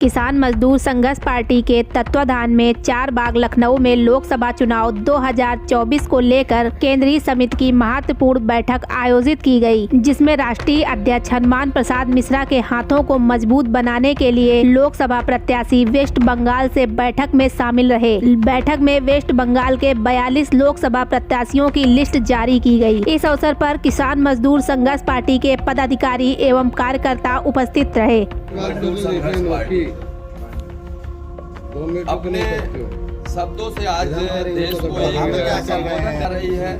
किसान मजदूर संघर्ष पार्टी के तत्वाधान में चारबाग लखनऊ में लोकसभा चुनाव 2024 को लेकर केंद्रीय समिति की महत्वपूर्ण बैठक आयोजित की गई, जिसमें राष्ट्रीय अध्यक्ष हनुमान प्रसाद मिश्रा के हाथों को मजबूत बनाने के लिए लोकसभा प्रत्याशी वेस्ट बंगाल से बैठक में शामिल रहे। बैठक में वेस्ट बंगाल के 42 लोकसभा प्रत्याशियों की लिस्ट जारी की गई। इस अवसर पर किसान मजदूर संघर्ष पार्टी के पदाधिकारी एवं कार्यकर्ता उपस्थित रहे। अपने शब्दों से आज देश को संबोधन कर रही है,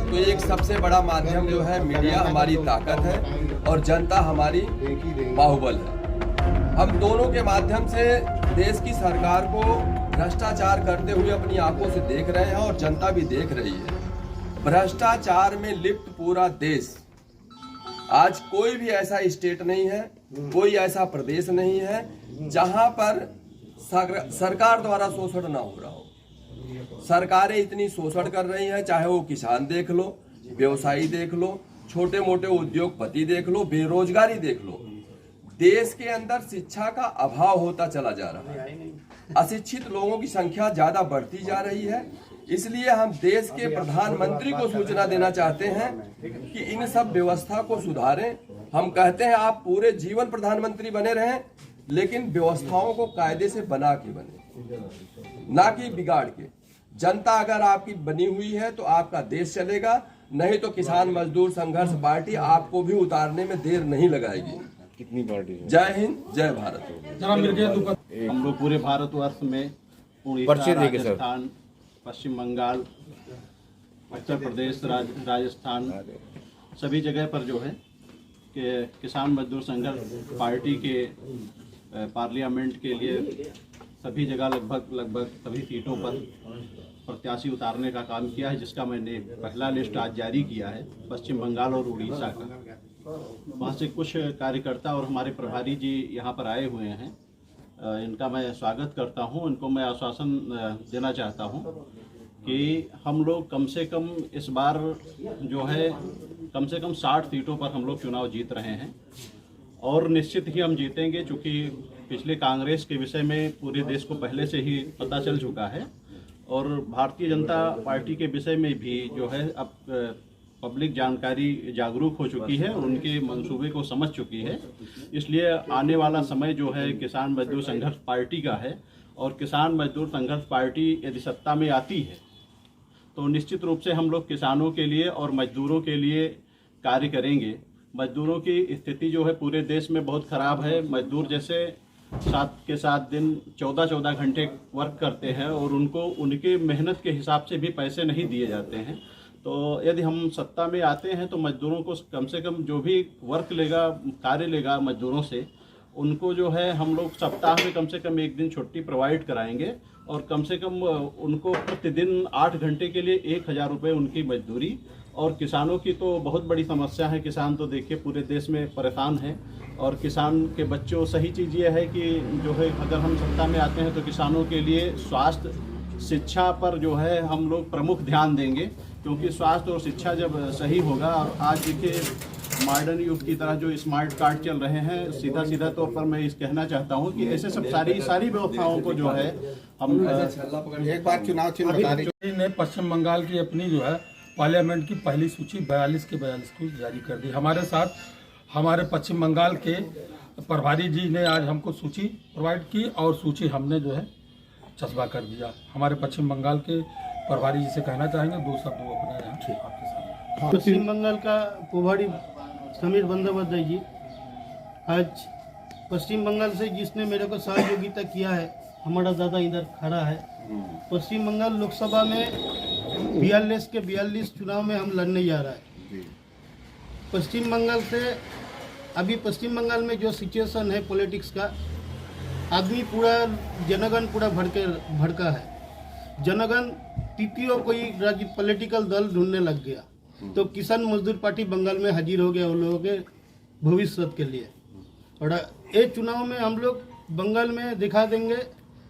तो एक सबसे बड़ा माध्यम जो है मीडिया हमारी ताकत है और जनता हमारी बाहुबल है। हम दोनों के माध्यम से देश की सरकार को भ्रष्टाचार करते हुए अपनी आंखों से देख रहे हैं और जनता भी देख रही है। भ्रष्टाचार में लिप्त पूरा देश, आज कोई भी ऐसा स्टेट नहीं है, कोई ऐसा प्रदेश नहीं है जहां पर सरकार द्वारा शोषण ना हो रहा हो। सरकारें इतनी शोषण कर रही हैं, चाहे वो किसान देख लो, व्यवसायी देख लो, छोटे मोटे उद्योगपति देख लो, बेरोजगारी देख लो। देश के अंदर शिक्षा का अभाव होता चला जा रहा है, अशिक्षित लोगों की संख्या ज्यादा बढ़ती जा रही है। इसलिए हम देश के प्रधानमंत्री को सूचना देना चाहते हैं कि इन सब व्यवस्था को सुधारें। हम कहते हैं आप पूरे जीवन प्रधानमंत्री बने रहें, लेकिन व्यवस्थाओं को कायदे से बना के बने, ना कि बिगाड़ के। जनता अगर आपकी बनी हुई है तो आपका देश चलेगा, नहीं तो किसान मजदूर संघर्ष पार्टी आपको भी उतारने में देर नहीं लगाएगी। कितनी पार्टी है? जय हिंद, जय भारत। हम लोग पूरे भारतवर्ष में उड़ीसा, राजस्थान, पश्चिम बंगाल, उत्तर प्रदेश, राजस्थान, सभी जगह पर जो है कि किसान मजदूर संघर्ष पार्टी के पार्लियामेंट के लिए सभी जगह लगभग सभी सीटों पर प्रत्याशी उतारने का काम किया है, जिसका मैंने पहला लिस्ट आज जारी किया है पश्चिम बंगाल और उड़ीसा का। वहाँ से कुछ कार्यकर्ता और हमारे प्रभारी जी यहाँ पर आए हुए हैं, इनका मैं स्वागत करता हूँ। इनको मैं आश्वासन देना चाहता हूँ कि हम लोग कम से कम इस बार जो है कम से कम 60 सीटों पर हम लोग चुनाव जीत रहे हैं और निश्चित ही हम जीतेंगे, क्योंकि पिछले कांग्रेस के विषय में पूरे देश को पहले से ही पता चल चुका है और भारतीय जनता पार्टी के विषय में भी जो है अब पब्लिक जानकारी जागरूक हो चुकी है और उनके मंसूबे को समझ चुकी है। इसलिए आने वाला समय जो है किसान मजदूर संघर्ष पार्टी का है और किसान मजदूर संघर्ष पार्टी यदि सत्ता में आती है तो निश्चित रूप से हम लोग किसानों के लिए और मजदूरों के लिए कार्य करेंगे। मजदूरों की स्थिति जो है पूरे देश में बहुत ख़राब है। मजदूर जैसे 7 के 7 दिन 14-14 घंटे वर्क करते हैं और उनको उनके मेहनत के हिसाब से भी पैसे नहीं दिए जाते हैं। तो यदि हम सत्ता में आते हैं तो मजदूरों को कम से कम जो भी वर्क लेगा, कार्य लेगा मजदूरों से, उनको जो है हम लोग सप्ताह में कम से कम 1 दिन छुट्टी प्रोवाइड कराएंगे और कम से कम उनको प्रतिदिन 8 घंटे के लिए 1000 रुपये उनकी मजदूरी। और किसानों की तो बहुत बड़ी समस्या है। किसान तो देखिए पूरे देश में परेशान है और किसान के बच्चों, सही चीज़ ये है कि जो है अगर हम सत्ता में आते हैं तो किसानों के लिए स्वास्थ्य, शिक्षा पर जो है हम लोग प्रमुख ध्यान देंगे, क्योंकि स्वास्थ्य और शिक्षा जब सही होगा। और आज देखिए मॉडर्न युग की तरह जो स्मार्ट कार्ड चल रहे हैं, सीधा तौर पर मैं इस कहना चाहता हूं कि ऐसे सब सारी व्यवस्थाओं को जो है हम एक बार चुनाव चिन्ह ने पश्चिम बंगाल की अपनी जो है पार्लियामेंट की पहली सूची 42 के 42 को जारी कर दी। हमारे साथ हमारे पश्चिम बंगाल के प्रभारी जी ने आज हमको सूची प्रोवाइड की और सूची हमने जो है चस्पा कर दिया। हमारे पश्चिम बंगाल के प्रभारी जी से कहना चाहेंगे 2 शब्द वो अपने यहाँ आपके सामने। पश्चिम बंगाल का प्रभारी समीर बंदोपाध्याय जी, आज पश्चिम बंगाल से जिसने मेरे को सहयोगिता किया है, हमारा दादा इधर खड़ा है। पश्चिम बंगाल लोकसभा में 42 के 42 चुनाव में हम लड़ने जा रहा है। पश्चिम बंगाल से अभी पश्चिम बंगाल में जो सिचुएशन है पॉलिटिक्स का, आदमी पूरा जनगण पूरा भड़का है। जनगण तृतीय कोई राज्य पॉलिटिकल दल ढूंढने लग गया, तो किसान मजदूर पार्टी बंगाल में हाजिर हो गया उन लोगों के भविष्य के लिए। और ये चुनाव में हम लोग बंगाल में दिखा देंगे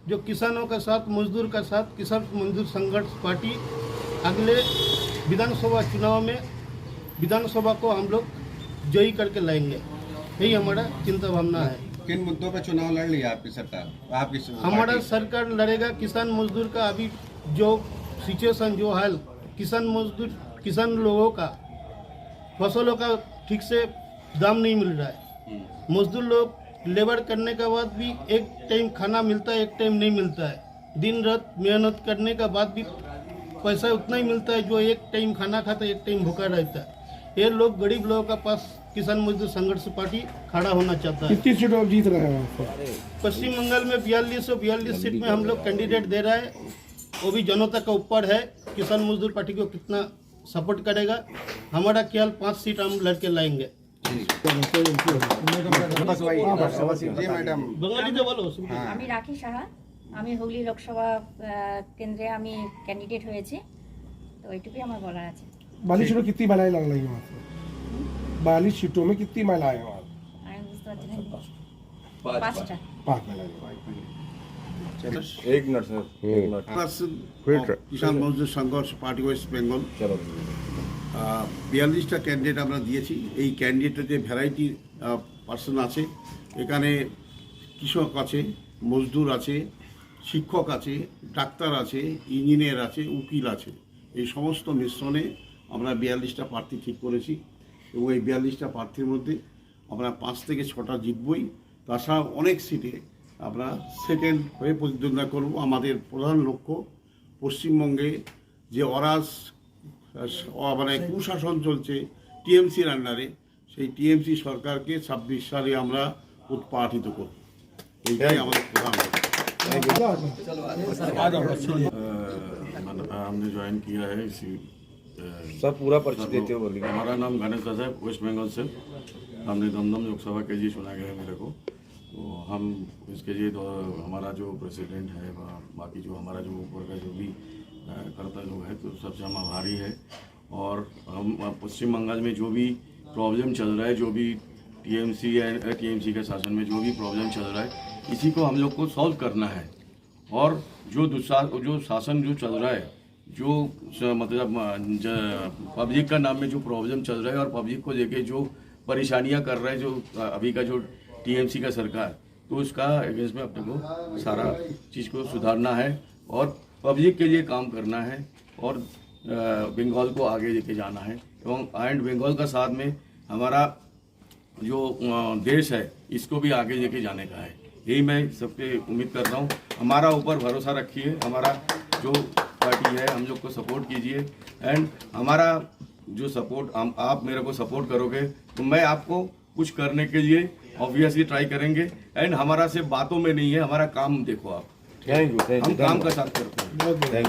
जो किसानों का साथ, मजदूर का साथ, किसान मजदूर संघर्ष पार्टी अगले विधानसभा चुनाव में विधानसभा को हम लोग जयी करके लाएंगे। यही हमारा चिंता भावना है। किन मुद्दों पे चुनाव लड़ लिया आपकी सरकार, आपकी हमारा पार्टी? सरकार लड़ेगा किसान मजदूर का। अभी जो सिचुएशन जो हाल किसान मजदूर किसान लोगों का फसलों का ठीक से दाम नहीं मिल रहा है। मजदूर लोग लेबर करने के बाद भी एक टाइम खाना मिलता है, एक टाइम नहीं मिलता है। दिन रात मेहनत करने के बाद भी पैसा उतना ही मिलता है जो एक टाइम खाना खाता है, एक टाइम भूखा रहता है। ये लोग गरीब लोगों का पास किसान मजदूर संघर्ष पार्टी खड़ा होना चाहता है। कितनी सीटों जीत रहे हैं वहाँ पर? पश्चिम बंगाल में 4242 सीट में हम लोग कैंडिडेट दे रहा है। वो भी जनता का ऊपर है, किसान मजदूर पार्टी को कितना सपोर्ट करेगा। हमारा ख्याल 5 सीट हम लड़के लाएंगे। जी मैडम, বাঙালিতে বলো। আমি রাখি সাহা, আমি হুগলি লোকসভা কেন্দ্রে আমি ক্যান্ডিডেট হয়েছি, তো এইটুকুই আমার বলার আছে। 42 सीटों कितनी महिलाएं लड़ रही हैं वहाँ पर? 42 सीटों में कितनी महिलाएं हैं वहाँ? আমি বুঝতে পারছি না। 5টা। 5 महिलाएं। एक मिनट सर, एक मिनट। কিষাণ মজদুর সংঘর্ষ পার্টি ওয়েস্ট বেঙ্গল 42টা ক্যান্ডিডেট আমরা দিয়েছি। এই ক্যান্ডিডেটে ভ্যারাইটি পার্সন আছে। এখানে কৃষক আছে, মজদুর আছে, শিক্ষক আছে, ডাক্তার আছে, ইঞ্জিনিয়ার আছে, উকিল আছে। এই সমস্ত মিশ্রণে আমরা 42টা প্রার্থী ঠিক করেছি এবং এই 42টা প্রার্থীর মধ্যে আমরা 5 থেকে 6টা জিতবই। তাছাড়া অনেক সিটে আমরা সেকেন্ড হয়ে প্রতিদ্বন্দ্বিতা করব। আমাদের প্রধান লক্ষ্য পশ্চিমবঙ্গে যে মানে কুশাসন চলছে টিএমসির আন্ডারে, সেই টিএমসি সরকারকে 26 সালে আমরা উৎপাটিত করব। এইটাই আমাদের প্রধান লক্ষ্য। हमने ज्वाइन किया है इसी सब पूरा परिचय देते हो बोलिए। हमारा नाम गणेश दास है, वेस्ट बंगाल से। हमने दमदम लोकसभा के लिए चुना गया है मेरे को। तो हम इसके लिए तो हमारा जो प्रेसिडेंट है बाकी जो हमारा जो ऊपर का जो भी करता जो है तो सबसे हम आभारी है। और हम पश्चिम बंगाल में जो भी प्रॉब्लम चल रहा है, जो भी टीएमसी के शासन में जो भी प्रॉब्लम चल रहा है, इसी को हम लोग को सॉल्व करना है। और जो शासन जो चल रहा है, जो मतलब पब्लिक का नाम में जो प्रॉब्लम चल रहा है और पब्लिक को लेके जो परेशानियां कर रहा है जो अभी का जो टीएमसी का सरकार, तो उसका अगेंस्ट में अपने को सारा चीज़ को सुधारना है और पब्लिक के लिए काम करना है और बंगाल को आगे लेके जाना है। एंड बंगाल का साथ में हमारा जो देश है इसको भी आगे लेके जाने का है। यही मैं सबसे उम्मीद कर रहा हूँ। हमारा ऊपर भरोसा रखिए, हमारा जो पार्टी है हम लोग को सपोर्ट कीजिए। एंड हमारा जो सपोर्ट आप मेरे को सपोर्ट करोगे तो मैं आपको कुछ करने के लिए ऑब्वियसली ट्राई करेंगे। एंड हमारा सिर्फ बातों में नहीं है, हमारा काम देखो आप। Thank you. हम काम का साथ करते हैं।